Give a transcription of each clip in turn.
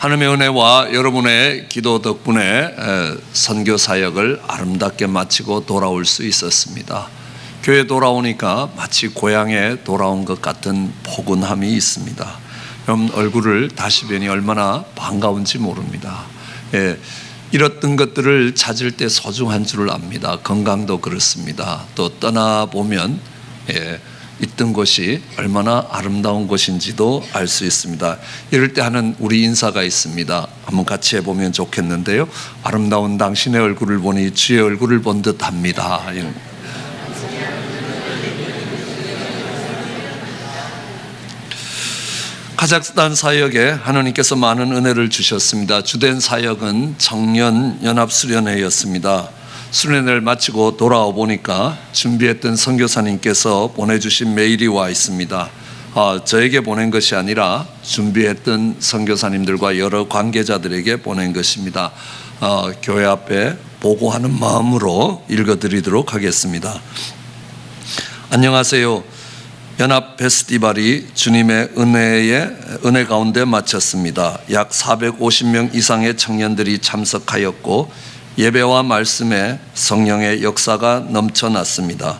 하나님의 은혜와 여러분의 기도 덕분에 선교 사역을 아름답게 마치고 돌아올 수 있었습니다. 교회 돌아오니까 마치 고향에 돌아온 것 같은 포근함이 있습니다. 여러분 얼굴을 다시 뵈니 얼마나 반가운지 모릅니다. 잃었던 것들을 찾을 때 소중한 줄을 압니다. 건강도 그렇습니다. 또 떠나보면 있던 곳이 얼마나 아름다운 곳인지도 알 수 있습니다. 이럴 때 하는 우리 인사가 있습니다. 한번 같이 해보면 좋겠는데요. 아름다운 당신의 얼굴을 보니 주의 얼굴을 본 듯합니다. 카자흐스탄 사역에 하나님께서 많은 은혜를 주셨습니다. 주된 사역은 청년 연합 수련회였습니다. 수련회를 마치고 돌아와 보니까 준비했던 선교사님께서 보내주신 메일이 와 있습니다. 저에게 보낸 것이 아니라 준비했던 선교사님들과 여러 관계자들에게 보낸 것입니다. 교회 앞에 보고하는 마음으로 읽어드리도록 하겠습니다. 안녕하세요. 연합 페스티벌이 주님의 은혜 가운데 마쳤습니다. 약 450명 이상의 청년들이 참석하였고 예배와 말씀에 성령의 역사가 넘쳐났습니다.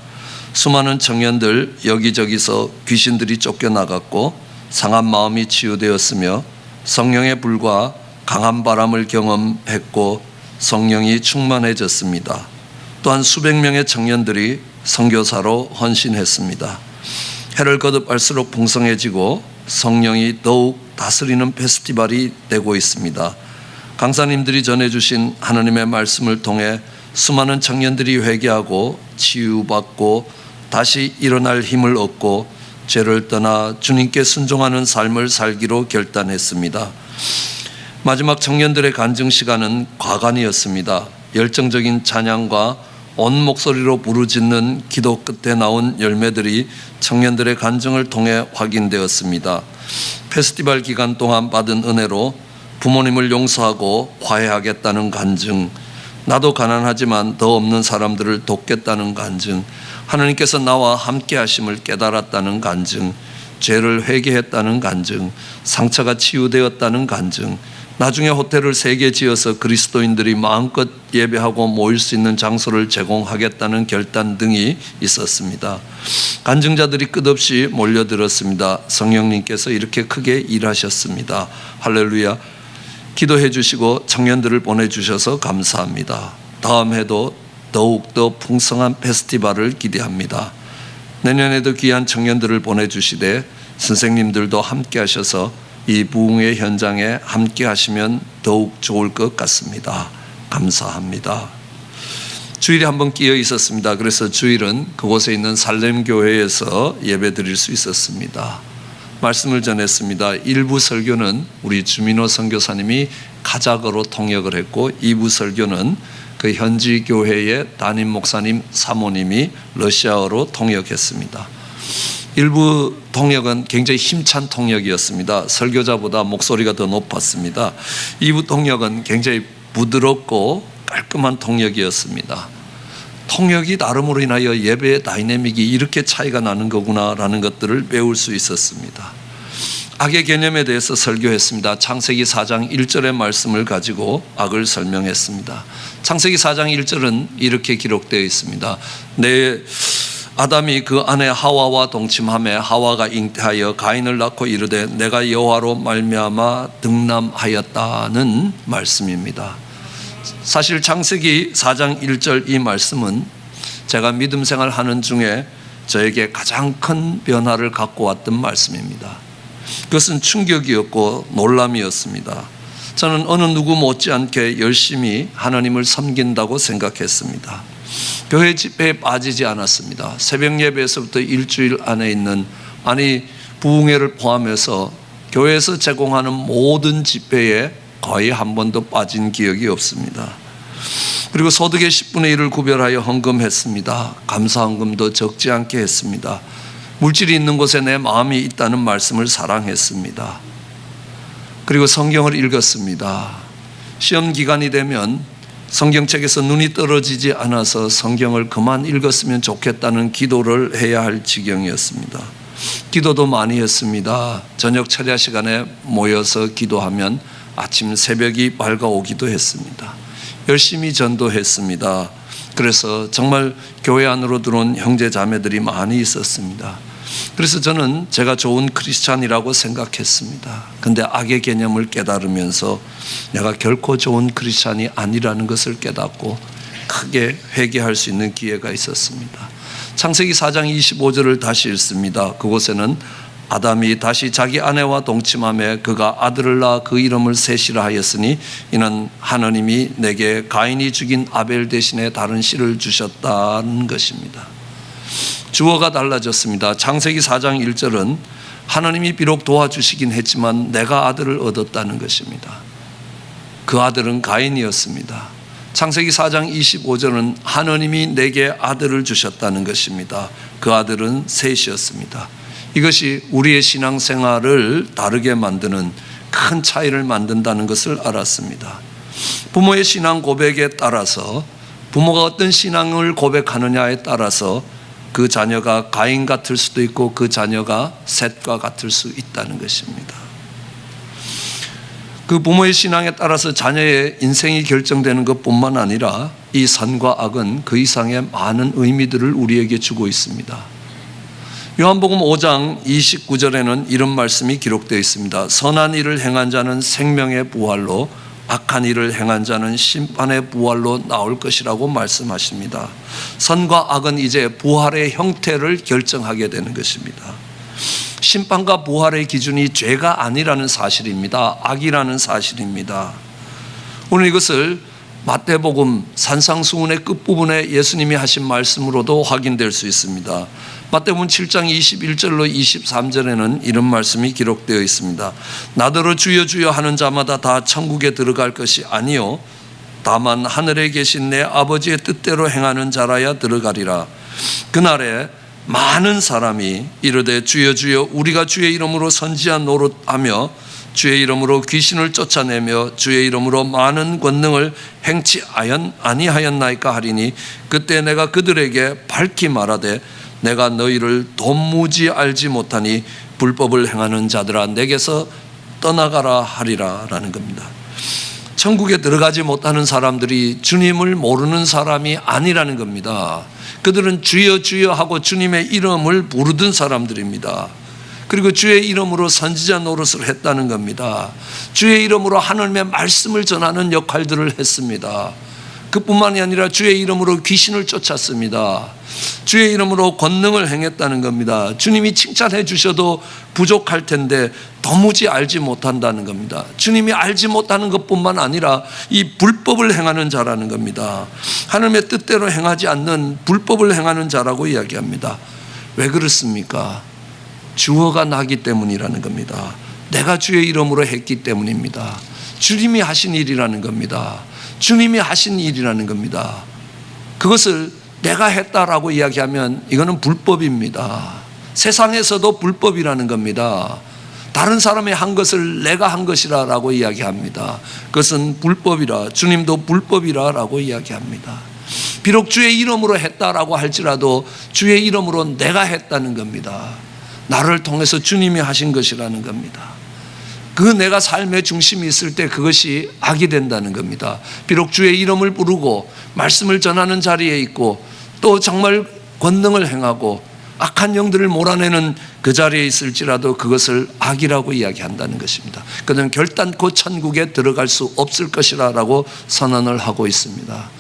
수많은 청년들 여기저기서 귀신들이 쫓겨나갔고 상한 마음이 치유되었으며 성령의 불과 강한 바람을 경험했고 성령이 충만해졌습니다. 또한 수백 명의 청년들이 선교사로 헌신했습니다. 해를 거듭할수록 풍성해지고 성령이 더욱 다스리는 페스티벌이 되고 있습니다. 강사님들이 전해주신 하나님의 말씀을 통해 수많은 청년들이 회개하고 치유받고 다시 일어날 힘을 얻고 죄를 떠나 주님께 순종하는 삶을 살기로 결단했습니다. 마지막 청년들의 간증 시간은 과간이었습니다. 열정적인 찬양과 온 목소리로 부르짖는 기도 끝에 나온 열매들이 청년들의 간증을 통해 확인되었습니다. 페스티벌 기간 동안 받은 은혜로 부모님을 용서하고 화해하겠다는 간증, 나도 가난하지만 더 없는 사람들을 돕겠다는 간증, 하나님께서 나와 함께 하심을 깨달았다는 간증, 죄를 회개했다는 간증, 상처가 치유되었다는 간증, 나중에 호텔을 3개 지어서 그리스도인들이 마음껏 예배하고 모일 수 있는 장소를 제공하겠다는 결단 등이 있었습니다. 간증자들이 끝없이 몰려들었습니다. 성령님께서 이렇게 크게 일하셨습니다. 할렐루야. 기도해 주시고 청년들을 보내주셔서 감사합니다. 다음 해도 더욱더 풍성한 페스티벌을 기대합니다. 내년에도 귀한 청년들을 보내주시되 선생님들도 함께 하셔서 이 부흥의 현장에 함께 하시면 더욱 좋을 것 같습니다. 감사합니다. 주일에 한번 끼어 있었습니다. 그래서 주일은 그곳에 있는 살렘교회에서 예배 드릴 수 있었습니다. 말씀을 전했습니다. 1부 설교는 우리 주민호 선교사님이 카자흐로 통역을 했고 2부 설교는 그 현지 교회의 담임 목사님 사모님이 러시아어로 통역했습니다. 1부 통역은 굉장히 힘찬 통역이었습니다. 설교자보다 목소리가 더 높았습니다. 2부 통역은 굉장히 부드럽고 깔끔한 통역이었습니다. 통역이 다름으로 인하여 예배의 다이내믹이 이렇게 차이가 나는 거구나라는 것들을 배울 수 있었습니다. 악의 개념에 대해서 설교했습니다. 창세기 4장 1절의 말씀을 가지고 악을 설명했습니다. 창세기 4장 1절은 이렇게 기록되어 있습니다. 아담이 그 아내 하와와 동침하며 하와가 잉태하여 가인을 낳고 이르되 내가 여호와로 말미암아 등남하였다는 말씀입니다. 사실 창세기 4장 1절 이 말씀은 제가 믿음 생활하는 중에 저에게 가장 큰 변화를 갖고 왔던 말씀입니다. 그것은 충격이었고 놀람이었습니다. 저는 어느 누구 못지않게 열심히 하나님을 섬긴다고 생각했습니다. 교회 집회에 빠지지 않았습니다. 새벽 예배에서부터 일주일 안에 있는 부흥회를 포함해서 교회에서 제공하는 모든 집회에 거의 한 번도 빠진 기억이 없습니다. 그리고 소득의 10분의 1을 구별하여 헌금했습니다. 감사헌금도 적지 않게 했습니다. 물질이 있는 곳에 내 마음이 있다는 말씀을 사랑했습니다. 그리고 성경을 읽었습니다. 시험 기간이 되면 성경책에서 눈이 떨어지지 않아서 성경을 그만 읽었으면 좋겠다는 기도를 해야 할 지경이었습니다. 기도도 많이 했습니다. 저녁 철야 시간에 모여서 기도하면 아침 새벽이 밝아오기도 했습니다. 열심히 전도했습니다. 그래서 정말 교회 안으로 들어온 형제 자매들이 많이 있었습니다. 그래서 저는 제가 좋은 크리스찬이라고 생각했습니다. 근데 악의 개념을 깨달으면서 내가 결코 좋은 크리스찬이 아니라는 것을 깨닫고 크게 회개할 수 있는 기회가 있었습니다. 창세기 4장 25절을 다시 읽습니다. 그곳에는 아담이 다시 자기 아내와 동침하며 그가 아들을 낳아 그 이름을 셋이라 하였으니 이는 하나님이 내게 가인이 죽인 아벨 대신에 다른 씨를 주셨다는 것입니다. 주어가 달라졌습니다. 창세기 4장 1절은 하나님이 비록 도와주시긴 했지만 내가 아들을 얻었다는 것입니다. 그 아들은 가인이었습니다. 창세기 4장 25절은 하나님이 내게 아들을 주셨다는 것입니다. 그 아들은 셋이었습니다. 이것이 우리의 신앙생활을 다르게 만드는 큰 차이를 만든다는 것을 알았습니다. 부모의 신앙 고백에 따라서 부모가 어떤 신앙을 고백하느냐에 따라서 그 자녀가 가인 같을 수도 있고 그 자녀가 셋과 같을 수 있다는 것입니다. 그 부모의 신앙에 따라서 자녀의 인생이 결정되는 것뿐만 아니라 이 선과 악은 그 이상의 많은 의미들을 우리에게 주고 있습니다. 요한복음 5장 29절에는 이런 말씀이 기록되어 있습니다. 선한 일을 행한 자는 생명의 부활로 악한 일을 행한 자는 심판의 부활로 나올 것이라고 말씀하십니다. 선과 악은 이제 부활의 형태를 결정하게 되는 것입니다. 심판과 부활의 기준이 죄가 아니라는 사실입니다. 악이라는 사실입니다. 오늘 이것을 마태복음 산상수훈의 끝부분에 예수님이 하신 말씀으로도 확인될 수 있습니다. 마태복음 7장 21절로 23절에는 이런 말씀이 기록되어 있습니다. 나더러 주여 주여 하는 자마다 다 천국에 들어갈 것이 아니요 다만 하늘에 계신 내 아버지의 뜻대로 행하는 자라야 들어가리라. 그날에 많은 사람이 이르되 주여 주여 우리가 주의 이름으로 선지한 노릇하며 주의 이름으로 귀신을 쫓아내며 주의 이름으로 많은 권능을 행치 아니하였나이까 하리니 그때 내가 그들에게 밝히 말하되 내가 너희를 도무지 알지 못하니 불법을 행하는 자들아 내게서 떠나가라 하리라 라는 겁니다. 천국에 들어가지 못하는 사람들이 주님을 모르는 사람이 아니라는 겁니다. 그들은 주여 주여 하고 주님의 이름을 부르던 사람들입니다. 그리고 주의 이름으로 선지자 노릇을 했다는 겁니다. 주의 이름으로 하나님의 말씀을 전하는 역할들을 했습니다. 그뿐만이 아니라 주의 이름으로 귀신을 쫓았습니다. 주의 이름으로 권능을 행했다는 겁니다. 주님이 칭찬해 주셔도 부족할 텐데 도무지 알지 못한다는 겁니다. 주님이 알지 못하는 것뿐만 아니라 이 불법을 행하는 자라는 겁니다. 하나님의 뜻대로 행하지 않는 불법을 행하는 자라고 이야기합니다. 왜 그렇습니까? 주어가 나기 때문이라는 겁니다. 내가 주의 이름으로 했기 때문입니다. 주님이 하신 일이라는 겁니다. 주님이 하신 일이라는 겁니다. 그것을 내가 했다라고 이야기하면 이거는 불법입니다. 세상에서도 불법이라는 겁니다. 다른 사람이 한 것을 내가 한 것이라고 이야기합니다. 그것은 불법이라, 주님도 불법이라고 이야기합니다. 비록 주의 이름으로 했다라고 할지라도 주의 이름으로 내가 했다는 겁니다. 나를 통해서 주님이 하신 것이라는 겁니다. 그 내가 삶의 중심이 있을 때 그것이 악이 된다는 겁니다. 비록 주의 이름을 부르고 말씀을 전하는 자리에 있고 또 정말 권능을 행하고 악한 영들을 몰아내는 그 자리에 있을지라도 그것을 악이라고 이야기한다는 것입니다. 그는 결단코 천국에 들어갈 수 없을 것이라고 선언을 하고 있습니다.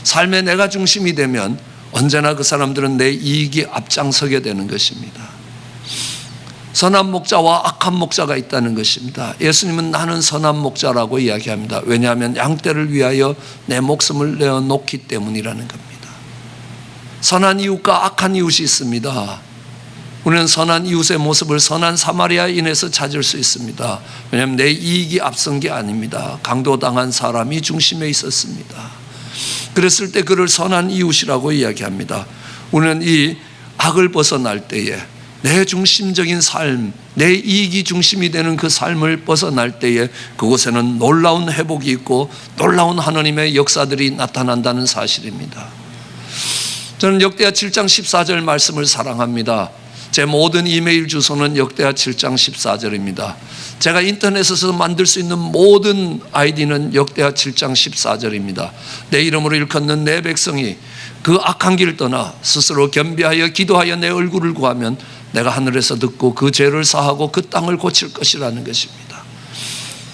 삶의 내가 중심이 되면 언제나 그 사람들은 내 이익이 앞장서게 되는 것입니다. 선한 목자와 악한 목자가 있다는 것입니다. 예수님은 나는 선한 목자라고 이야기합니다. 왜냐하면 양떼를 위하여 내 목숨을 내어놓기 때문이라는 겁니다. 선한 이웃과 악한 이웃이 있습니다. 우리는 선한 이웃의 모습을 선한 사마리아인에서 찾을 수 있습니다. 왜냐하면 내 이익이 앞선 게 아닙니다. 강도당한 사람이 중심에 있었습니다. 그랬을 때 그를 선한 이웃이라고 이야기합니다. 우리는 이 악을 벗어날 때에 내 중심적인 삶, 내 이익이 중심이 되는 그 삶을 벗어날 때에 그곳에는 놀라운 회복이 있고 놀라운 하나님의 역사들이 나타난다는 사실입니다. 저는 역대하 7장 14절 말씀을 사랑합니다. 제 모든 이메일 주소는 역대하 7장 14절입니다. 제가 인터넷에서 만들 수 있는 모든 아이디는 역대하 7장 14절입니다. 내 이름으로 일컫는 내 백성이 그 악한 길을 떠나 스스로 겸비하여 기도하여 내 얼굴을 구하면 내가 하늘에서 듣고 그 죄를 사하고 그 땅을 고칠 것이라는 것입니다.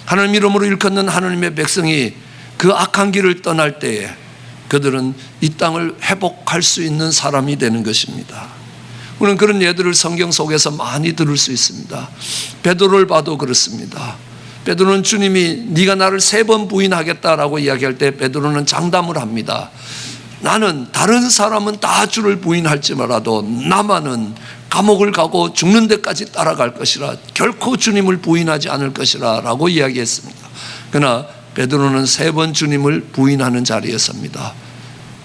하나님 이름으로 일컫는 하나님의 백성이 그 악한 길을 떠날 때에 그들은 이 땅을 회복할 수 있는 사람이 되는 것입니다. 우리는 그런 예들을 성경 속에서 많이 들을 수 있습니다. 베드로를 봐도 그렇습니다. 베드로는 주님이 네가 나를 3번 부인하겠다라고 이야기할 때 베드로는 장담을 합니다. 나는 다른 사람은 다 주를 부인할지 몰라도 나만은 감옥을 가고 죽는 데까지 따라갈 것이라 결코 주님을 부인하지 않을 것이라 라고 이야기했습니다. 그러나 베드로는 3번 주님을 부인하는 자리에 섭니다.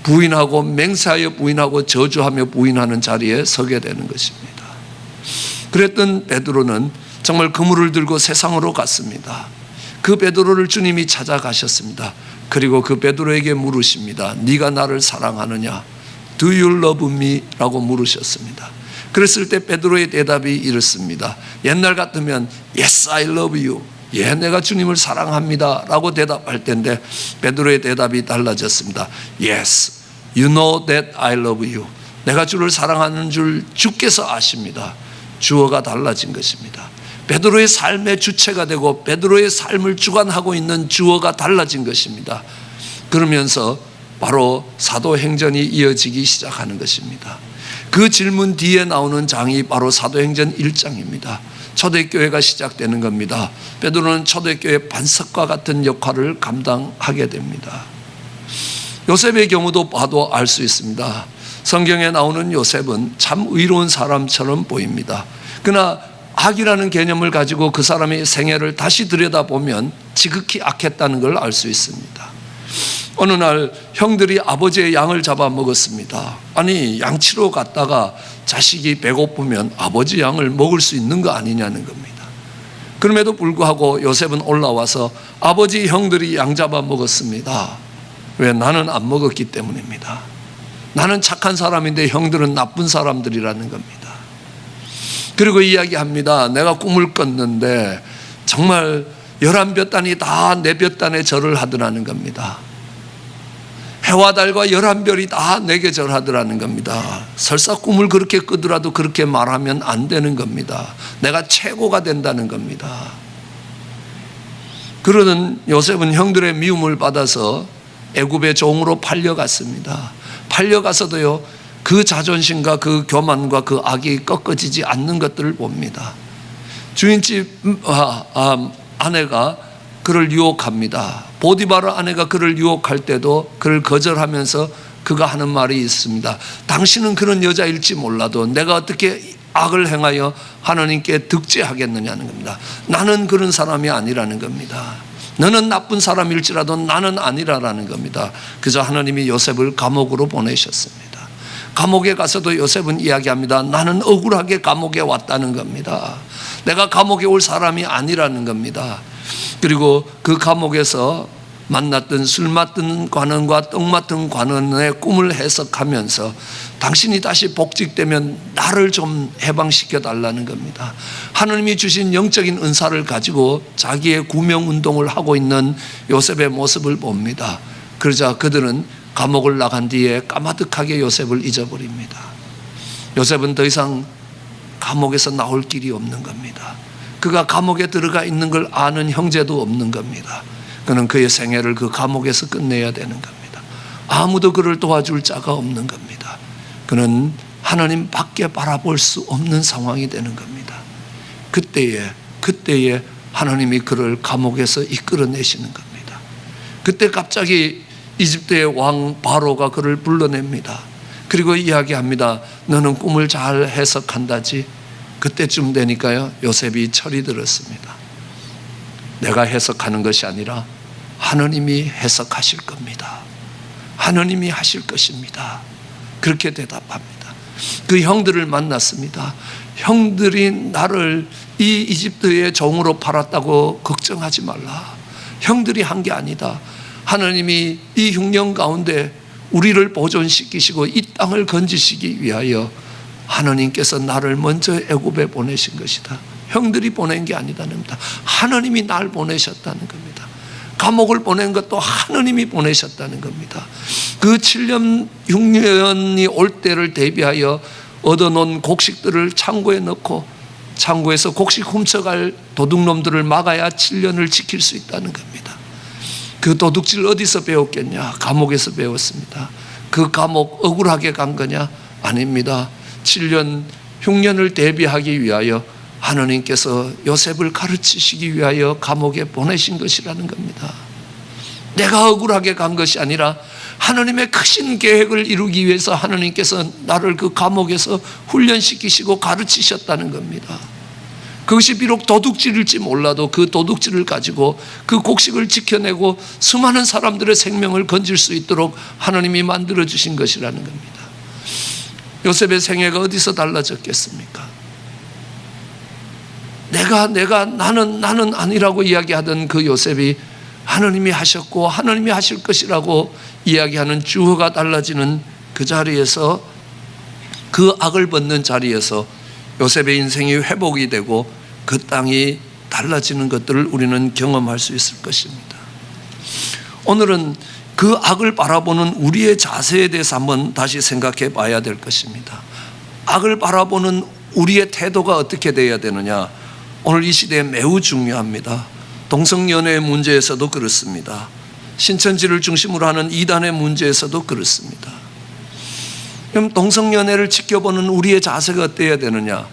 부인하고 맹세하여 부인하고 저주하며 부인하는 자리에 서게 되는 것입니다. 그랬던 베드로는 정말 그물을 들고 세상으로 갔습니다. 그 베드로를 주님이 찾아가셨습니다. 그리고 그 베드로에게 물으십니다. 네가 나를 사랑하느냐? Do you love me? 라고 물으셨습니다. 그랬을 때 베드로의 대답이 이렇습니다. 옛날 같으면 Yes, I love you. 예, 내가 주님을 사랑합니다 라고 대답할 텐데 베드로의 대답이 달라졌습니다. Yes, you know that I love you. 내가 주를 사랑하는 줄 주께서 아십니다. 주어가 달라진 것입니다. 베드로의 삶의 주체가 되고 베드로의 삶을 주관하고 있는 주어가 달라진 것입니다. 그러면서 바로 사도행전이 이어지기 시작하는 것입니다. 그 질문 뒤에 나오는 장이 바로 사도행전 1장입니다. 초대교회가 시작되는 겁니다. 베드로는 초대교회 반석과 같은 역할을 감당하게 됩니다. 요셉의 경우도 봐도 알 수 있습니다. 성경에 나오는 요셉은 참 의로운 사람처럼 보입니다. 그러나 악이라는 개념을 가지고 그 사람의 생애를 다시 들여다보면 지극히 악했다는 걸 알 수 있습니다. 어느 날 형들이 아버지의 양을 잡아먹었습니다. 아니, 양치러 갔다가 자식이 배고프면 아버지 양을 먹을 수 있는 거 아니냐는 겁니다. 그럼에도 불구하고 요셉은 올라와서 아버지 형들이 양 잡아먹었습니다. 왜? 나는 안 먹었기 때문입니다. 나는 착한 사람인데 형들은 나쁜 사람들이라는 겁니다. 그리고 이야기합니다. 내가 꿈을 꿨는데 정말 11볕단이 다 내 볕단에 절을 하더라는 겁니다. 해와 달과 11별이 다 내게 절하더라는 겁니다. 설사 꿈을 그렇게 꾸더라도 그렇게 말하면 안 되는 겁니다. 내가 최고가 된다는 겁니다. 그러는 요셉은 형들의 미움을 받아서 애굽의 종으로 팔려갔습니다. 팔려가서도요, 그 자존심과 그 교만과 그 악이 꺾어지지 않는 것들을 봅니다. 주인집 아내가 그를 유혹합니다. 보디바르 아내가 그를 유혹할 때도 그를 거절하면서 그가 하는 말이 있습니다. 당신은 그런 여자일지 몰라도 내가 어떻게 악을 행하여 하나님께 득죄하겠느냐는 겁니다. 나는 그런 사람이 아니라는 겁니다. 너는 나쁜 사람일지라도 나는 아니라라는 겁니다. 그래서 하나님이 요셉을 감옥으로 보내셨습니다. 감옥에 가서도 요셉은 이야기합니다. 나는 억울하게 감옥에 왔다는 겁니다. 내가 감옥에 올 사람이 아니라는 겁니다. 그리고 그 감옥에서 만났던 술 맡은 관원과 떡 맡은 관원의 꿈을 해석하면서 당신이 다시 복직되면 나를 좀 해방시켜 달라는 겁니다. 하나님이 주신 영적인 은사를 가지고 자기의 구명운동을 하고 있는 요셉의 모습을 봅니다. 그러자 그들은 감옥을 나간 뒤에 까마득하게 요셉을 잊어버립니다. 요셉은 더 이상 감옥에서 나올 길이 없는 겁니다. 그가 감옥에 들어가 있는 걸 아는 형제도 없는 겁니다. 그는 그의 생애를 그 감옥에서 끝내야 되는 겁니다. 아무도 그를 도와줄 자가 없는 겁니다. 그는 하나님 밖에 바라볼 수 없는 상황이 되는 겁니다. 그때에 하나님이 그를 감옥에서 이끌어내시는 겁니다. 그때 갑자기 이집트의 왕 바로가 그를 불러냅니다. 그리고 이야기합니다. 너는 꿈을 잘 해석한다지. 그때쯤 되니까요, 요셉이 철이 들었습니다. 내가 해석하는 것이 아니라 하나님이 해석하실 겁니다. 하나님이 하실 것입니다. 그렇게 대답합니다. 그 형들을 만났습니다. 형들이 나를 이 이집트의 종으로 팔았다고 걱정하지 말라. 형들이 한 게 아니다. 하나님이 이 흉년 가운데 우리를 보존시키시고 이 땅을 건지시기 위하여 하나님께서 나를 먼저 애굽에 보내신 것이다. 형들이 보낸 게 아니다는 겁니다. 하나님이 날 보내셨다는 겁니다. 감옥을 보낸 것도 하나님이 보내셨다는 겁니다. 그 7년 6년이 올 때를 대비하여 얻어놓은 곡식들을 창고에 넣고 창고에서 곡식 훔쳐갈 도둑놈들을 막아야 7년을 지킬 수 있다는 겁니다. 그 도둑질 어디서 배웠겠냐? 감옥에서 배웠습니다. 그 감옥 억울하게 간 거냐? 아닙니다. 7년 6년을 대비하기 위하여 하나님께서 요셉을 가르치시기 위하여 감옥에 보내신 것이라는 겁니다. 내가 억울하게 간 것이 아니라 하나님의 크신 계획을 이루기 위해서 하나님께서 나를 그 감옥에서 훈련시키시고 가르치셨다는 겁니다. 그것이 비록 도둑질일지 몰라도 그 도둑질을 가지고 그 곡식을 지켜내고 수많은 사람들의 생명을 건질 수 있도록 하나님이 만들어주신 것이라는 겁니다. 요셉의 생애가 어디서 달라졌겠습니까? 나는 아니라고 이야기하던 그 요셉이 하나님이 하셨고 하나님이 하실 것이라고 이야기하는 주어가 달라지는 그 자리에서, 그 악을 벗는 자리에서 요셉의 인생이 회복이 되고 그 땅이 달라지는 것들을 우리는 경험할 수 있을 것입니다. 오늘은 그 악을 바라보는 우리의 자세에 대해서 한번 다시 생각해 봐야 될 것입니다. 악을 바라보는 우리의 태도가 어떻게 되어야 되느냐? 오늘 이 시대에 매우 중요합니다. 동성연애의 문제에서도 그렇습니다. 신천지를 중심으로 하는 이단의 문제에서도 그렇습니다. 그럼 동성연애를 지켜보는 우리의 자세가 어때야 되느냐?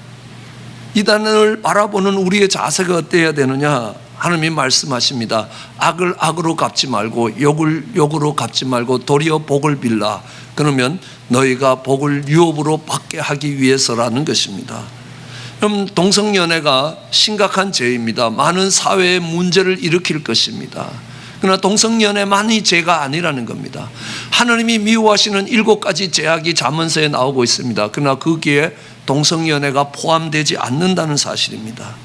이단을 바라보는 우리의 자세가 어때야 되느냐? 하나님이 말씀하십니다. 악을 악으로 갚지 말고 욕을 욕으로 갚지 말고 도리어 복을 빌라. 그러면 너희가 복을 유업으로 받게 하기 위해서라는 것입니다. 그럼 동성연애가 심각한 죄입니다. 많은 사회의 문제를 일으킬 것입니다. 그러나 동성연애만이 죄가 아니라는 겁니다. 하나님이 미워하시는 7가지 죄악이 잠언서에 나오고 있습니다. 그러나 거기에 동성연애가 포함되지 않는다는 사실입니다.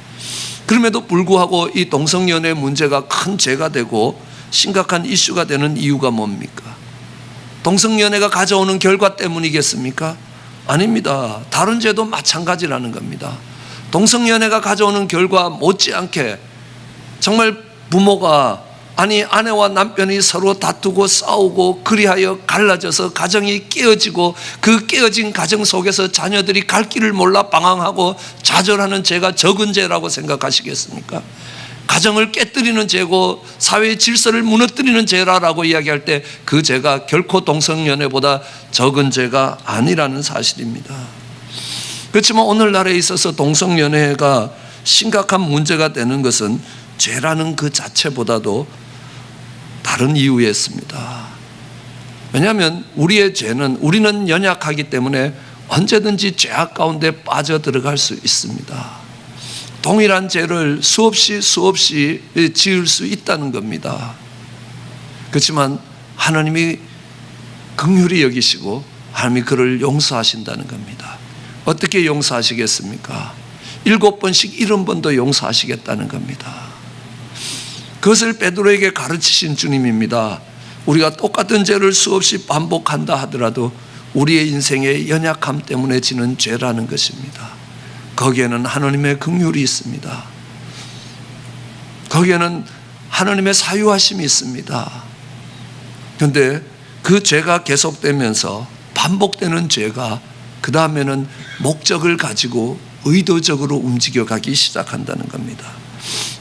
그럼에도 불구하고 이 동성연애 문제가 큰 죄가 되고 심각한 이슈가 되는 이유가 뭡니까? 동성연애가 가져오는 결과 때문이겠습니까? 아닙니다. 다른 죄도 마찬가지라는 겁니다. 동성연애가 가져오는 결과 못지않게 정말 부모가, 아니 아내와 남편이 서로 다투고 싸우고 그리하여 갈라져서 가정이 깨어지고 그 깨어진 가정 속에서 자녀들이 갈 길을 몰라 방황하고 좌절하는 죄가 적은 죄라고 생각하시겠습니까? 가정을 깨뜨리는 죄고 사회의 질서를 무너뜨리는 죄라고 이야기할 때 그 죄가 결코 동성연애보다 적은 죄가 아니라는 사실입니다. 그렇지만 오늘날에 있어서 동성연애가 심각한 문제가 되는 것은 죄라는 그 자체보다도 다른 이유에 있습니다. 왜냐하면 우리의 죄는, 우리는 연약하기 때문에 언제든지 죄악 가운데 빠져 들어갈 수 있습니다. 동일한 죄를 수없이 지을 수 있다는 겁니다. 그렇지만 하나님이 긍휼히 여기시고 하나님이 그를 용서하신다는 겁니다. 어떻게 용서하시겠습니까? 7번씩 70번도 용서하시겠다는 겁니다. 그것을 베드로에게 가르치신 주님입니다. 우리가 똑같은 죄를 수없이 반복한다 하더라도 우리의 인생의 연약함 때문에 지는 죄라는 것입니다. 거기에는 하나님의 긍휼이 있습니다. 거기에는 하나님의 사유하심이 있습니다. 그런데 그 죄가 계속되면서 반복되는 죄가 그 다음에는 목적을 가지고 의도적으로 움직여가기 시작한다는 겁니다.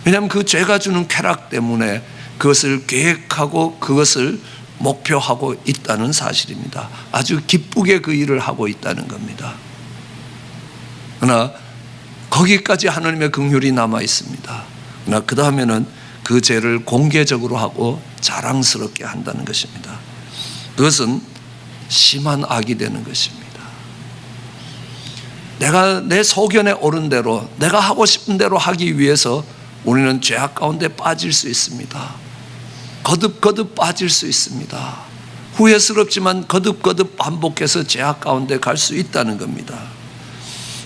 왜냐하면 그 죄가 주는 쾌락 때문에 그것을 계획하고 그것을 목표하고 있다는 사실입니다. 아주 기쁘게 그 일을 하고 있다는 겁니다. 그러나 거기까지 하나님의 긍휼이 남아 있습니다. 그러나 그 다음에는 그 죄를 공개적으로 하고 자랑스럽게 한다는 것입니다. 그것은 심한 악이 되는 것입니다. 내가 내 소견에 오른 대로, 내가 하고 싶은 대로 하기 위해서 우리는 죄악 가운데 빠질 수 있습니다. 거듭거듭 빠질 수 있습니다. 후회스럽지만 거듭거듭 반복해서 죄악 가운데 갈 수 있다는 겁니다.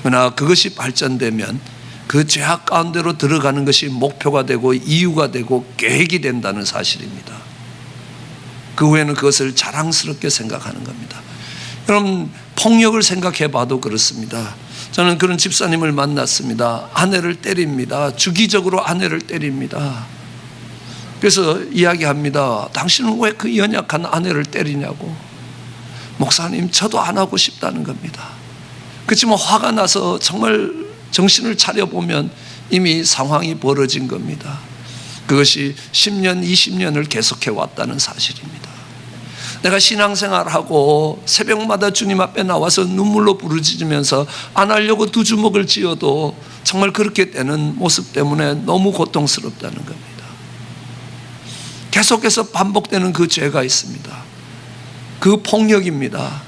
그러나 그것이 발전되면 그 죄악 가운데로 들어가는 것이 목표가 되고 이유가 되고 계획이 된다는 사실입니다. 그 후에는 그것을 자랑스럽게 생각하는 겁니다. 그럼 폭력을 생각해 봐도 그렇습니다. 저는 그런 집사님을 만났습니다. 아내를 때립니다. 주기적으로 아내를 때립니다. 그래서 이야기합니다. 당신은 왜 그 연약한 아내를 때리냐고. 목사님, 저도 안 하고 싶다는 겁니다. 그렇지만 화가 나서 정말 정신을 차려보면 이미 상황이 벌어진 겁니다. 그것이 10년, 20년을 계속해 왔다는 사실입니다. 내가 신앙생활하고 새벽마다 주님 앞에 나와서 눈물로 부르짖으면서 안 하려고 두 주먹을 쥐어도 정말 그렇게 되는 모습 때문에 너무 고통스럽다는 겁니다. 계속해서 반복되는 그 죄가 있습니다. 그 폭력입니다.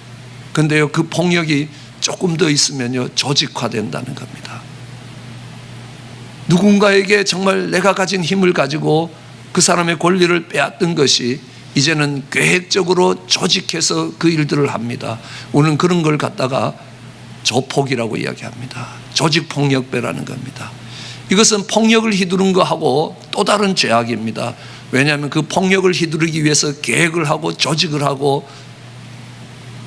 근데요, 그 폭력이 조금 더 있으면요, 조직화된다는 겁니다. 누군가에게 정말 내가 가진 힘을 가지고 그 사람의 권리를 빼앗던 것이 이제는 계획적으로 조직해서 그 일들을 합니다. 우리는 그런 걸 갖다가 조폭이라고 이야기합니다. 조직폭력배라는 겁니다. 이것은 폭력을 휘두른 거하고 또 다른 죄악입니다. 왜냐하면 그 폭력을 휘두르기 위해서 계획을 하고 조직을 하고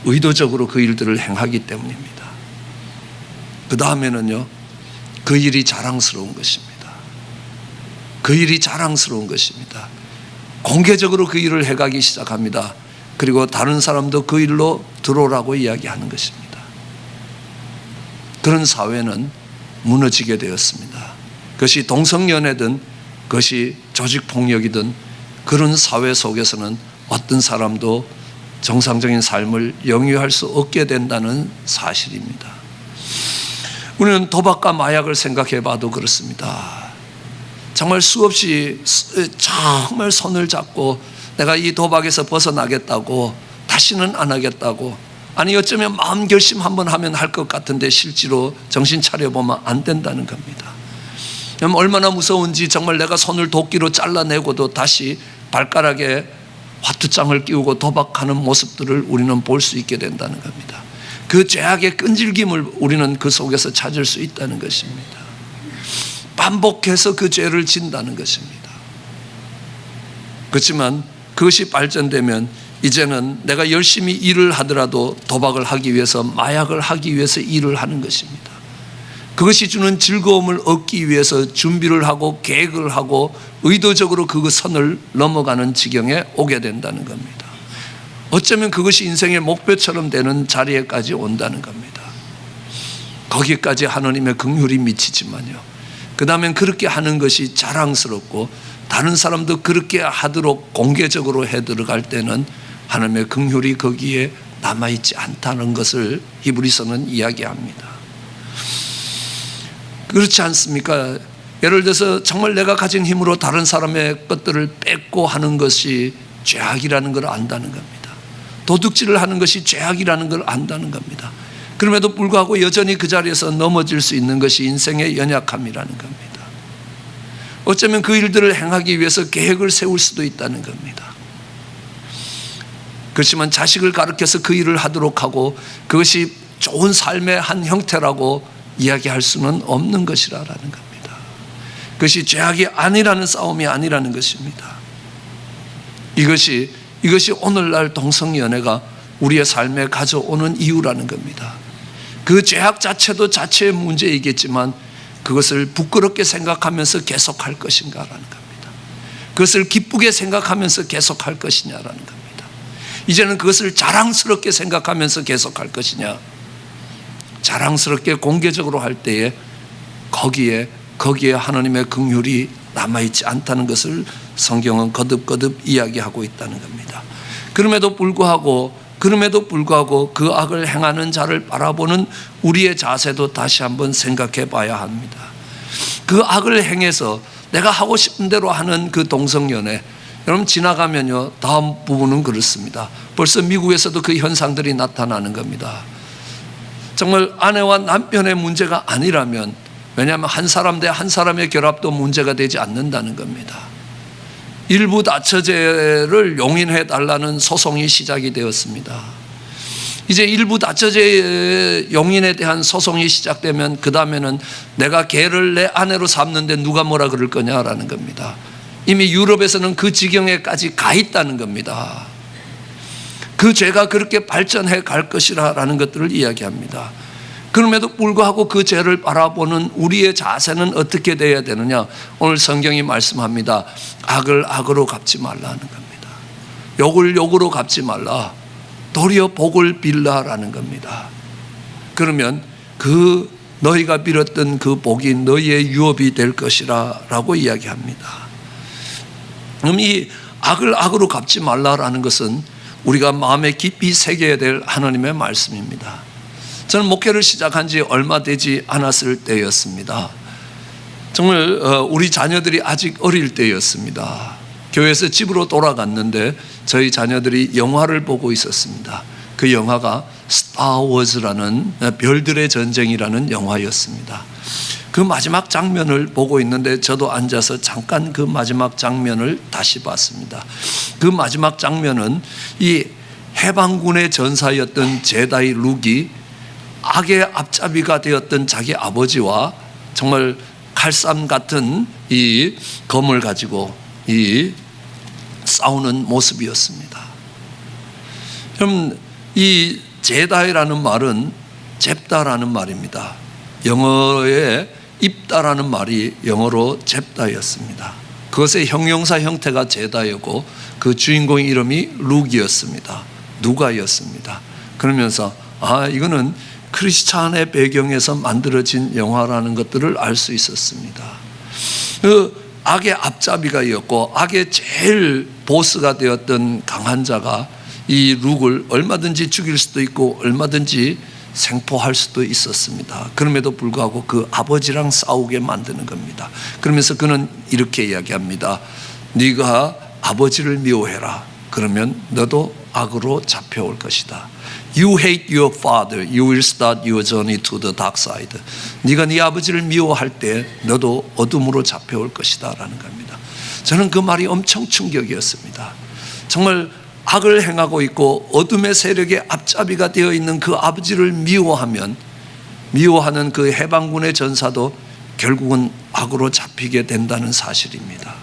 의도적으로 그 일들을 행하기 때문입니다. 그 다음에는요, 그 일이 자랑스러운 것입니다. 그 일이 자랑스러운 것입니다. 공개적으로 그 일을 해가기 시작합니다. 그리고 다른 사람도 그 일로 들어오라고 이야기하는 것입니다. 그런 사회는 무너지게 되었습니다. 그것이 동성연애든 그것이 조직폭력이든 그런 사회 속에서는 어떤 사람도 정상적인 삶을 영위할 수 없게 된다는 사실입니다. 우리는 도박과 마약을 생각해 봐도 그렇습니다. 정말 수없이 정말 손을 잡고 내가 이 도박에서 벗어나겠다고, 다시는 안 하겠다고, 아니 어쩌면 마음 결심 한번 하면 할 것 같은데 실제로 정신 차려보면 안 된다는 겁니다. 얼마나 무서운지 정말 내가 손을 도끼로 잘라내고도 다시 발가락에 화투장을 끼우고 도박하는 모습들을 우리는 볼 수 있게 된다는 겁니다. 그 죄악의 끈질김을 우리는 그 속에서 찾을 수 있다는 것입니다. 반복해서 그 죄를 진다는 것입니다. 그렇지만 그것이 발전되면 이제는 내가 열심히 일을 하더라도 도박을 하기 위해서, 마약을 하기 위해서 일을 하는 것입니다. 그것이 주는 즐거움을 얻기 위해서 준비를 하고 계획을 하고 의도적으로 그 선을 넘어가는 지경에 오게 된다는 겁니다. 어쩌면 그것이 인생의 목표처럼 되는 자리에까지 온다는 겁니다. 거기까지 하나님의 긍휼이 미치지만요, 그 다음엔 그렇게 하는 것이 자랑스럽고 다른 사람도 그렇게 하도록 공개적으로 해 들어갈 때는 하나님의 긍휼이 거기에 남아있지 않다는 것을 히브리서는 이야기합니다. 그렇지 않습니까? 예를 들어서 정말 내가 가진 힘으로 다른 사람의 것들을 뺏고 하는 것이 죄악이라는 걸 안다는 겁니다. 도둑질을 하는 것이 죄악이라는 걸 안다는 겁니다. 그럼에도 불구하고 여전히 그 자리에서 넘어질 수 있는 것이 인생의 연약함이라는 겁니다. 어쩌면 그 일들을 행하기 위해서 계획을 세울 수도 있다는 겁니다. 그렇지만 자식을 가르쳐서 그 일을 하도록 하고 그것이 좋은 삶의 한 형태라고 이야기할 수는 없는 것이라는 겁니다. 그것이 죄악이 아니라는 싸움이 아니라는 것입니다. 이것이 오늘날 동성연애가 우리의 삶에 가져오는 이유라는 겁니다. 그 죄악 자체도 자체의 문제이겠지만 그것을 부끄럽게 생각하면서 계속할 것인가라는 겁니다. 그것을 기쁘게 생각하면서 계속할 것이냐라는 겁니다. 이제는 그것을 자랑스럽게 생각하면서 계속할 것이냐, 자랑스럽게 공개적으로 할 때에 거기에 하나님의 긍휼이 남아있지 않다는 것을 성경은 거듭거듭 이야기하고 있다는 겁니다. 그럼에도 불구하고 그 악을 행하는 자를 바라보는 우리의 자세도 다시 한번 생각해 봐야 합니다. 그 악을 행해서 내가 하고 싶은 대로 하는 그 동성연애, 여러분 지나가면요, 다음 부분은 그렇습니다. 벌써 미국에서도 그 현상들이 나타나는 겁니다. 정말 아내와 남편의 문제가 아니라면, 왜냐하면 한 사람 대 한 사람의 결합도 문제가 되지 않는다는 겁니다. 일부 다처제를 용인해 달라는 소송이 시작이 되었습니다. 이제 일부 다처제 용인에 대한 소송이 시작되면 그 다음에는 내가 걔를 내 아내로 삼는데 누가 뭐라 그럴 거냐라는 겁니다. 이미 유럽에서는 그 지경에까지 가 있다는 겁니다. 그 죄가 그렇게 발전해 갈 것이라는 것들을 이야기합니다. 그럼에도 불구하고 그 죄를 바라보는 우리의 자세는 어떻게 되어야 되느냐? 오늘 성경이 말씀합니다. 악을 악으로 갚지 말라는 겁니다. 욕을 욕으로 갚지 말라. 도리어 복을 빌라라는 겁니다. 그러면 그 너희가 빌었던 그 복이 너희의 유업이 될 것이라 라고 이야기합니다. 그럼 이 악을 악으로 갚지 말라라는 것은 우리가 마음에 깊이 새겨야 될 하나님의 말씀입니다. 저는 목회를 시작한 지 얼마 되지 않았을 때였습니다. 정말 우리 자녀들이 아직 어릴 때였습니다. 교회에서 집으로 돌아갔는데 저희 자녀들이 영화를 보고 있었습니다. 그 영화가 스타워즈라는 별들의 전쟁이라는 영화였습니다. 그 마지막 장면을 보고 있는데 저도 앉아서 잠깐 그 마지막 장면을 다시 봤습니다. 그 마지막 장면은 이 해방군의 전사였던 제다이 룩이 악의 앞잡이가 되었던 자기 아버지와 정말 칼쌈 같은 이 검을 가지고 이 싸우는 모습이었습니다. 그럼 이 제다이라는 말은 잽다라는 말입니다. 영어에 입다라는 말이 영어로 잽다였습니다. 그것의 형용사 형태가 제다였고 그 주인공의 이름이 룩이었습니다. 누가였습니다. 그러면서 이거는 크리스찬의 배경에서 만들어진 영화라는 것들을 알 수 있었습니다. 그 악의 앞잡이가였고 악의 제일 보스가 되었던 강한 자가 이 룩을 얼마든지 죽일 수도 있고 얼마든지 생포할 수도 있었습니다. 그럼에도 불구하고 그 아버지랑 싸우게 만드는 겁니다. 그러면서 그는 이렇게 이야기합니다. 네가 아버지를 미워해라. 그러면 너도 악으로 잡혀올 것이다. You hate your father, you will start your journey to the dark side. 네가 네 아버지를 미워할 때 너도 어둠으로 잡혀올 것이다 라는 겁니다. 저는 그 말이 엄청 충격이었습니다. 정말 악을 행하고 있고 어둠의 세력의 앞잡이가 되어 있는 그 아버지를 미워하면 미워하는 그 해방군의 전사도 결국은 악으로 잡히게 된다는 사실입니다.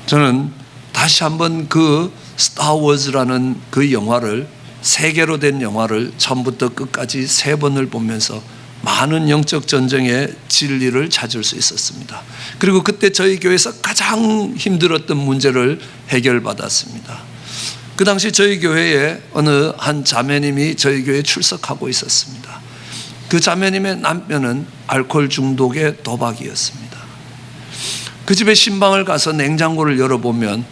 저는 다시 한번 그 스타워즈라는 그 영화를 3개로 된 영화를 처음부터 끝까지 3번을 보면서 많은 영적 전쟁의 진리를 찾을 수 있었습니다. 그리고 그때 저희 교회에서 가장 힘들었던 문제를 해결받았습니다. 그 당시 저희 교회에 어느 한 자매님이 저희 교회에 출석하고 있었습니다. 그 자매님의 남편은 알코올 중독의 도박이었습니다. 그 집에 신방을 가서 냉장고를 열어보면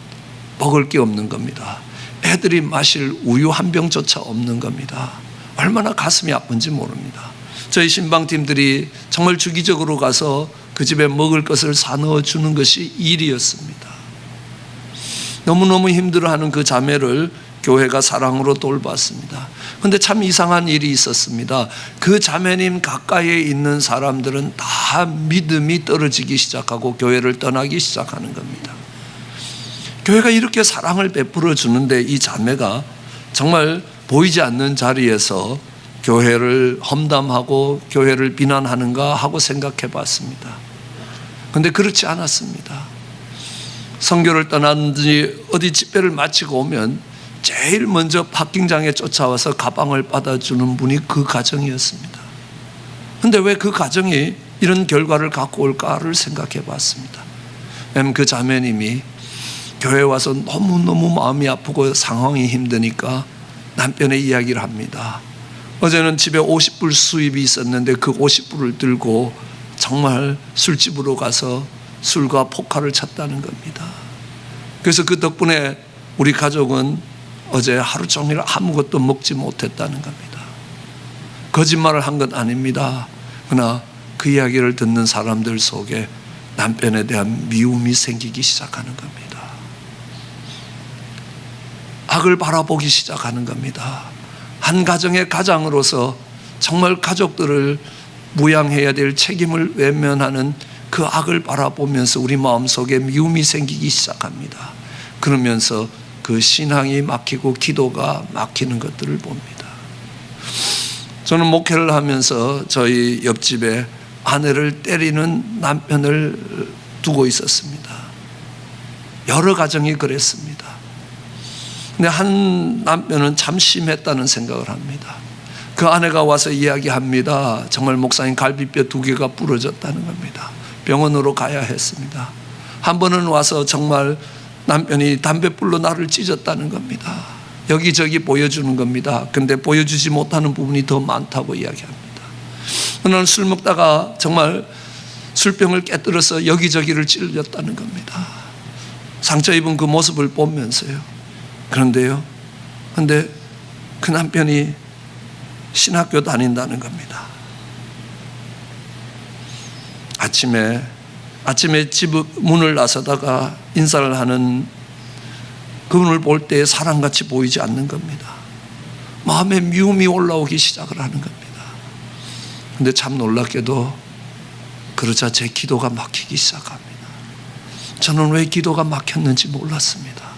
먹을 게 없는 겁니다. 애들이 마실 우유 한 병조차 없는 겁니다. 얼마나 가슴이 아픈지 모릅니다. 저희 신방팀들이 정말 주기적으로 가서 그 집에 먹을 것을 사넣어주는 것이 일이었습니다. 너무너무 힘들어하는 그 자매를 교회가 사랑으로 돌봤습니다. 그런데 참 이상한 일이 있었습니다. 그 자매님 가까이에 있는 사람들은 다 믿음이 떨어지기 시작하고 교회를 떠나기 시작하는 겁니다. 교회가 이렇게 사랑을 베풀어 주는데 이 자매가 정말 보이지 않는 자리에서 교회를 험담하고 교회를 비난하는가 하고 생각해 봤습니다. 그런데 그렇지 않았습니다. 선교를 떠났는지 어디 집회를 마치고 오면 제일 먼저 파킹장에 쫓아와서 가방을 받아주는 분이 그 가정이었습니다. 그런데 왜 그 가정이 이런 결과를 갖고 올까를 생각해 봤습니다. 그 자매님이 교회 와서 너무너무 마음이 아프고 상황이 힘드니까 남편의 이야기를 합니다. 어제는 집에 50불 수입이 있었는데 그 50불을 들고 정말 술집으로 가서 술과 포카를 쳤다는 겁니다. 그래서 그 덕분에 우리 가족은 어제 하루 종일 아무것도 먹지 못했다는 겁니다. 거짓말을 한 것 아닙니다. 그러나 그 이야기를 듣는 사람들 속에 남편에 대한 미움이 생기기 시작하는 겁니다. 악을 바라보기 시작하는 겁니다. 한 가정의 가장으로서 정말 가족들을 무양해야 될 책임을 외면하는 그 악을 바라보면서 우리 마음속에 미움이 생기기 시작합니다. 그러면서 그 신앙이 막히고 기도가 막히는 것들을 봅니다. 저는 목회를 하면서 저희 옆집에 아내를 때리는 남편을 두고 있었습니다. 여러 가정이 그랬습니다. 근데 한 남편은 참 심했다는 생각을 합니다. 그 아내가 와서 이야기합니다. 정말 목사님 갈비뼈 2개가 부러졌다는 겁니다. 병원으로 가야 했습니다. 한 번은 와서 정말 남편이 담뱃불로 나를 찢었다는 겁니다. 여기저기 보여주는 겁니다. 근데 보여주지 못하는 부분이 더 많다고 이야기합니다. 그날 술 먹다가 정말 술병을 깨뜨려서 여기저기를 찔렸다는 겁니다. 상처 입은 그 모습을 보면서요. 그런데요, 근데 그 남편이 신학교 다닌다는 겁니다. 아침에 집 문을 나서다가 인사를 하는 그분을 볼 때 사람같이 보이지 않는 겁니다. 마음에 미움이 올라오기 시작을 하는 겁니다. 근데 참 놀랍게도 그러자 제 기도가 막히기 시작합니다. 저는 왜 기도가 막혔는지 몰랐습니다.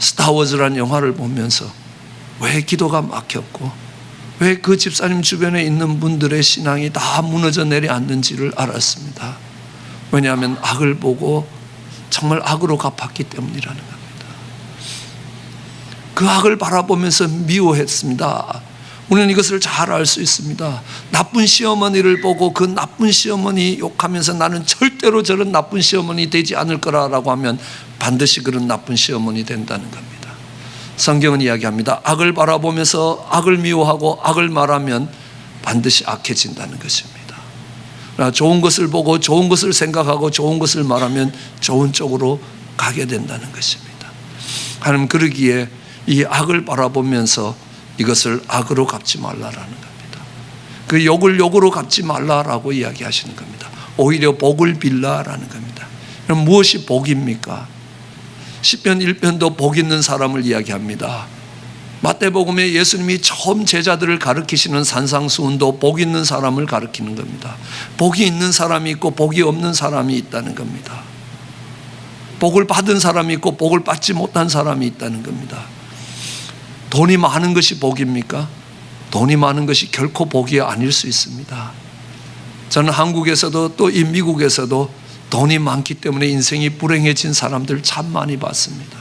스타워즈라는 영화를 보면서 왜 기도가 막혔고 왜 그 집사님 주변에 있는 분들의 신앙이 다 무너져 내려앉는지를 알았습니다. 왜냐하면 악을 보고 정말 악으로 갚았기 때문이라는 겁니다. 그 악을 바라보면서 미워했습니다. 우리는 이것을 잘 알 수 있습니다. 나쁜 시어머니를 보고 그 나쁜 시어머니 욕하면서 나는 절대로 저런 나쁜 시어머니 되지 않을 거라고 하면 반드시 그런 나쁜 시어머니 된다는 겁니다. 성경은 이야기합니다. 악을 바라보면서 악을 미워하고 악을 말하면 반드시 악해진다는 것입니다. 좋은 것을 보고 좋은 것을 생각하고 좋은 것을 말하면 좋은 쪽으로 가게 된다는 것입니다. 하나님 그러기에 이 악을 바라보면서 이것을 악으로 갚지 말라라는 겁니다. 그 욕을 욕으로 갚지 말라라고 이야기하시는 겁니다. 오히려 복을 빌라라는 겁니다. 그럼 무엇이 복입니까? 시편 1편도 복 있는 사람을 이야기합니다. 마태복음에 예수님이 처음 제자들을 가르치시는 산상수훈도 복 있는 사람을 가르치는 겁니다. 복이 있는 사람이 있고 복이 없는 사람이 있다는 겁니다. 복을 받은 사람이 있고 복을 받지 못한 사람이 있다는 겁니다. 돈이 많은 것이 복입니까? 돈이 많은 것이 결코 복이 아닐 수 있습니다. 저는 한국에서도 또 이 미국에서도 돈이 많기 때문에 인생이 불행해진 사람들 참 많이 봤습니다.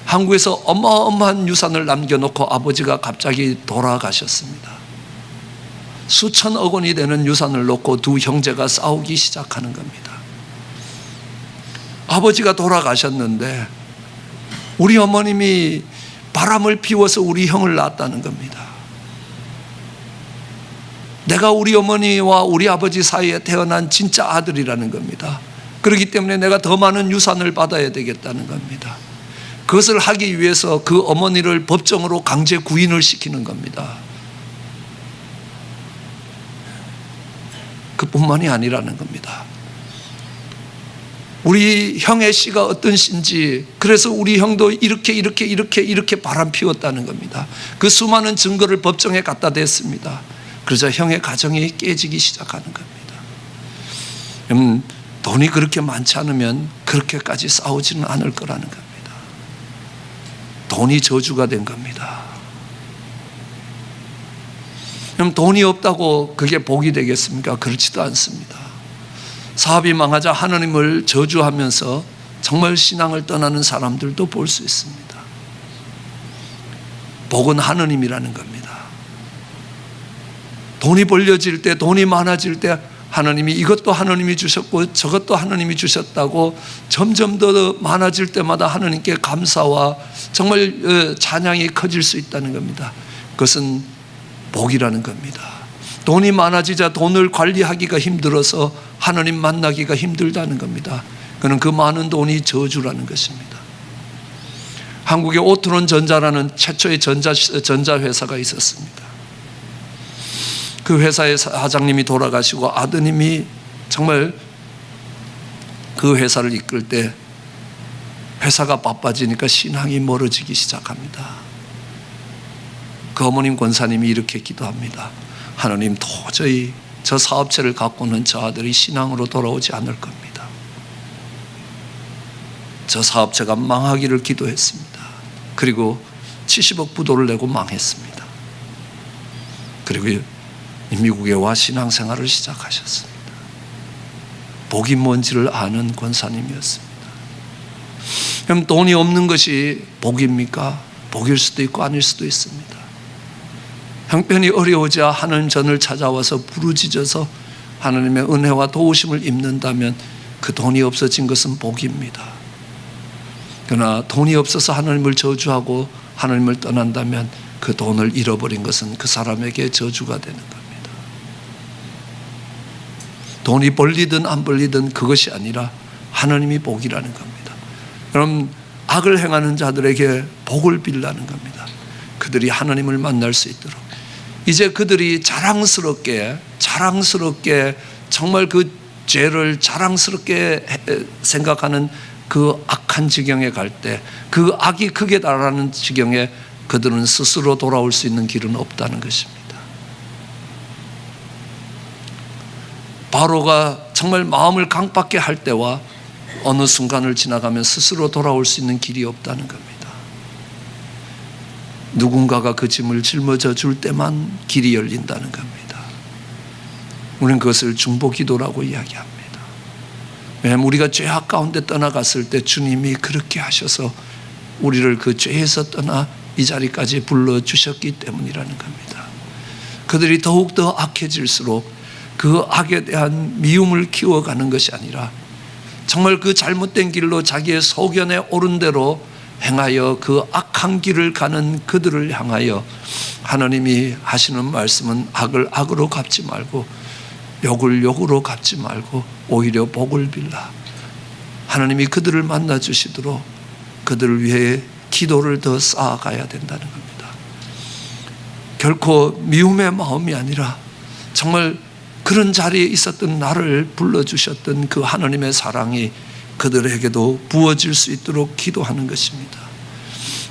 한국에서 어마어마한 유산을 남겨놓고 아버지가 갑자기 돌아가셨습니다. 수천억 원이 되는 유산을 놓고 두 형제가 싸우기 시작하는 겁니다. 아버지가 돌아가셨는데 우리 어머님이 바람을 피워서 우리 형을 낳았다는 겁니다. 내가 우리 어머니와 우리 아버지 사이에 태어난 진짜 아들이라는 겁니다. 그렇기 때문에 내가 더 많은 유산을 받아야 되겠다는 겁니다. 그것을 하기 위해서 그 어머니를 법정으로 강제 구인을 시키는 겁니다. 그뿐만이 아니라는 겁니다. 우리 형의 씨가 어떤 씨인지, 그래서 우리 형도 이렇게 바람 피웠다는 겁니다. 그 수많은 증거를 법정에 갖다 댔습니다. 그러자 형의 가정이 깨지기 시작하는 겁니다. 돈이 그렇게 많지 않으면 그렇게까지 싸우지는 않을 거라는 겁니다. 돈이 저주가 된 겁니다. 그럼 돈이 없다고 그게 복이 되겠습니까? 그렇지도 않습니다. 사업이 망하자 하나님을 저주하면서 정말 신앙을 떠나는 사람들도 볼 수 있습니다. 복은 하느님이라는 겁니다. 돈이 벌려질 때, 돈이 많아질 때 하나님이 이것도 하나님이 주셨고 저것도 하나님이 주셨다고 점점 더 많아질 때마다 하나님께 감사와 정말 찬양이 커질 수 있다는 겁니다. 그것은 복이라는 겁니다. 돈이 많아지자 돈을 관리하기가 힘들어서 하나님 만나기가 힘들다는 겁니다. 그는 그 많은 돈이 저주라는 것입니다. 한국에 오트론 전자라는 최초의 전자회사가 있었습니다. 그 회사의 사장님이 돌아가시고 아드님이 정말 그 회사를 이끌 때 회사가 바빠지니까 신앙이 멀어지기 시작합니다. 그 어머님 권사님이 이렇게 기도합니다. 하나님, 도저히 저 사업체를 갖고는 저 아들이 신앙으로 돌아오지 않을 겁니다. 저 사업체가 망하기를 기도했습니다. 그리고 70억 부도를 내고 망했습니다. 그리고 미국에 와 신앙생활을 시작하셨습니다. 복이 뭔지를 아는 권사님이었습니다. 그럼 돈이 없는 것이 복입니까? 복일 수도 있고 아닐 수도 있습니다. 형편이 어려우자 하나님 전을 찾아와서 부르짖어서 하나님의 은혜와 도우심을 입는다면 그 돈이 없어진 것은 복입니다. 그러나 돈이 없어서 하나님을 저주하고 하나님을 떠난다면 그 돈을 잃어버린 것은 그 사람에게 저주가 되는 겁니다. 돈이 벌리든 안 벌리든 그것이 아니라 하나님이 복이라는 겁니다. 그럼 악을 행하는 자들에게 복을 빌라는 겁니다. 그들이 하나님을 만날 수 있도록. 이제 그들이 자랑스럽게 정말 그 죄를 자랑스럽게 생각하는 그 악한 지경에 갈 때, 그 악이 극에 달하는 지경에 그들은 스스로 돌아올 수 있는 길은 없다는 것입니다. 바로가 정말 마음을 강박게 할 때와 어느 순간을 지나가면 스스로 돌아올 수 있는 길이 없다는 겁니다. 누군가가 그 짐을 짊어져 줄 때만 길이 열린다는 겁니다. 우리는 그것을 중보기도라고 이야기합니다. 왜냐하면 우리가 죄악 가운데 떠나갔을 때 주님이 그렇게 하셔서 우리를 그 죄에서 떠나 이 자리까지 불러주셨기 때문이라는 겁니다. 그들이 더욱더 악해질수록 그 악에 대한 미움을 키워가는 것이 아니라 정말 그 잘못된 길로 자기의 소견에 옳은 대로 행하여 그 악한 길을 가는 그들을 향하여 하나님이 하시는 말씀은 악을 악으로 갚지 말고 욕을 욕으로 갚지 말고 오히려 복을 빌라. 하나님이 그들을 만나 주시도록 그들을 위해 기도를 더 쌓아가야 된다는 겁니다. 결코 미움의 마음이 아니라 정말 그런 자리에 있었던 나를 불러주셨던 그 하나님의 사랑이 그들에게도 부어질 수 있도록 기도하는 것입니다.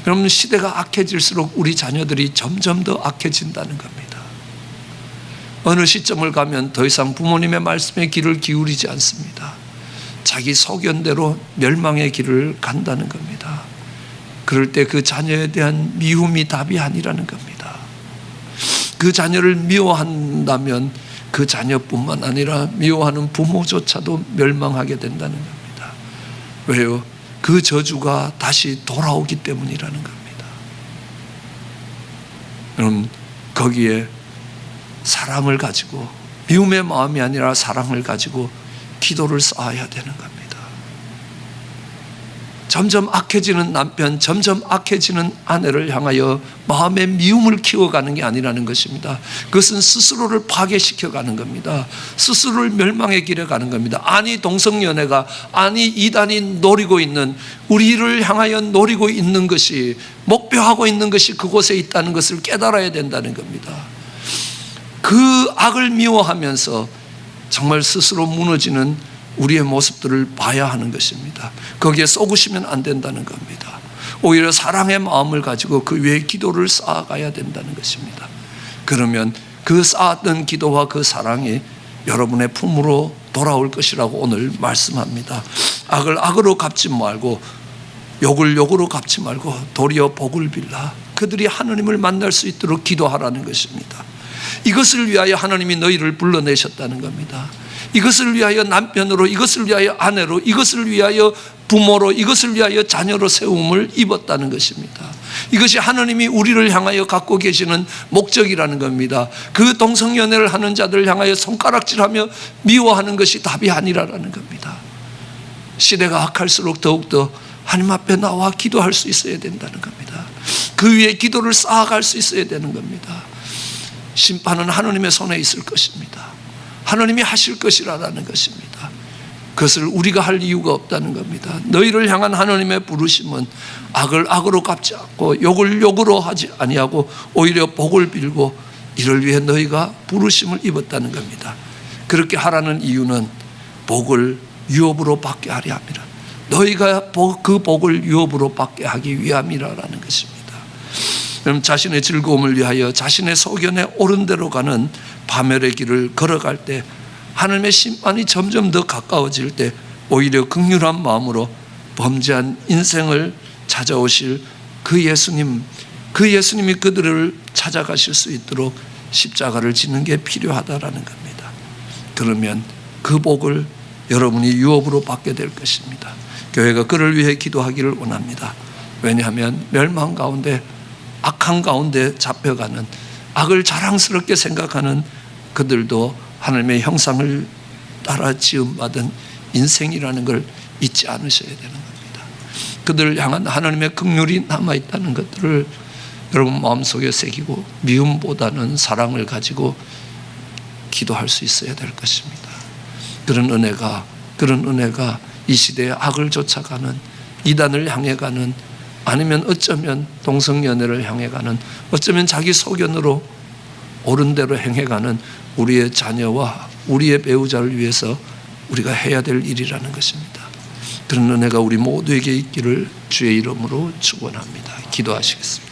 그러면 시대가 악해질수록 우리 자녀들이 점점 더 악해진다는 겁니다. 어느 시점을 가면 더 이상 부모님의 말씀에 귀를 기울이지 않습니다. 자기 소견대로 멸망의 길을 간다는 겁니다. 그럴 때 그 자녀에 대한 미움이 답이 아니라는 겁니다. 그 자녀를 미워한다면 그 자녀뿐만 아니라 미워하는 부모조차도 멸망하게 된다는 겁니다. 왜요? 그 저주가 다시 돌아오기 때문이라는 겁니다. 여러분, 거기에 사랑을 가지고, 미움의 마음이 아니라 사랑을 가지고 기도를 쌓아야 되는 겁니다. 점점 악해지는 남편, 점점 악해지는 아내를 향하여 마음의 미움을 키워가는 게 아니라는 것입니다. 그것은 스스로를 파괴시켜가는 겁니다. 스스로를 멸망의 길에 가는 겁니다. 아니 동성연애가, 아니 이단이 노리고 있는, 우리를 향하여 노리고 있는 것이, 목표하고 있는 것이 그곳에 있다는 것을 깨달아야 된다는 겁니다. 그 악을 미워하면서 정말 스스로 무너지는 우리의 모습들을 봐야 하는 것입니다. 거기에 쏘구시면 안 된다는 겁니다. 오히려 사랑의 마음을 가지고 그 위에 기도를 쌓아가야 된다는 것입니다. 그러면 그 쌓았던 기도와 그 사랑이 여러분의 품으로 돌아올 것이라고 오늘 말씀합니다. 악을 악으로 갚지 말고, 욕을 욕으로 갚지 말고 도리어 복을 빌라. 그들이 하나님을 만날 수 있도록 기도하라는 것입니다. 이것을 위하여 하나님이 너희를 불러내셨다는 겁니다. 이것을 위하여 남편으로, 이것을 위하여 아내로, 이것을 위하여 부모로, 이것을 위하여 자녀로 세움을 입었다는 것입니다. 이것이 하나님이 우리를 향하여 갖고 계시는 목적이라는 겁니다. 그 동성연애를 하는 자들을 향하여 손가락질하며 미워하는 것이 답이 아니라는 겁니다. 시대가 악할수록 더욱더 하나님 앞에 나와 기도할 수 있어야 된다는 겁니다. 그 위에 기도를 쌓아갈 수 있어야 되는 겁니다. 심판은 하나님의 손에 있을 것입니다. 하나님이 하실 것이라는 것입니다. 그것을 우리가 할 이유가 없다는 겁니다. 너희를 향한 하나님의 부르심은 악을 악으로 갚지 않고 욕을 욕으로 하지 아니하고 오히려 복을 빌고, 이를 위해 너희가 부르심을 입었다는 겁니다. 그렇게 하라는 이유는 복을 유업으로 받게 하려 함이라. 너희가 그 복을 유업으로 받게 하기 위함이라는 것입니다. 그럼 자신의 즐거움을 위하여 자신의 소견에 옳은 대로 가는 파멸의 길을 걸어갈 때, 하나님의 심판이 점점 더 가까워질 때 오히려 긍휼한 마음으로 범죄한 인생을 찾아오실 그 예수님이 그들을 찾아가실 수 있도록 십자가를 지는 게 필요하다라는 겁니다. 그러면 그 복을 여러분이 유업으로 받게 될 것입니다. 교회가 그를 위해 기도하기를 원합니다. 왜냐하면 멸망 가운데, 악한 가운데 잡혀가는, 악을 자랑스럽게 생각하는 그들도 하나님의 형상을 따라 지음받은 인생이라는 걸 잊지 않으셔야 되는 겁니다. 그들을 향한 하나님의 긍휼이 남아있다는 것들을 여러분 마음속에 새기고 미움보다는 사랑을 가지고 기도할 수 있어야 될 것입니다. 그런 은혜가 이 시대의 악을 쫓아가는, 이단을 향해 가는, 아니면 어쩌면 동성연애를 향해 가는, 어쩌면 자기 소견으로 옳은 대로 행해가는 우리의 자녀와 우리의 배우자를 위해서 우리가 해야 될 일이라는 것입니다. 그런 은혜가 우리 모두에게 있기를 주의 이름으로 축원합니다. 기도하시겠습니다.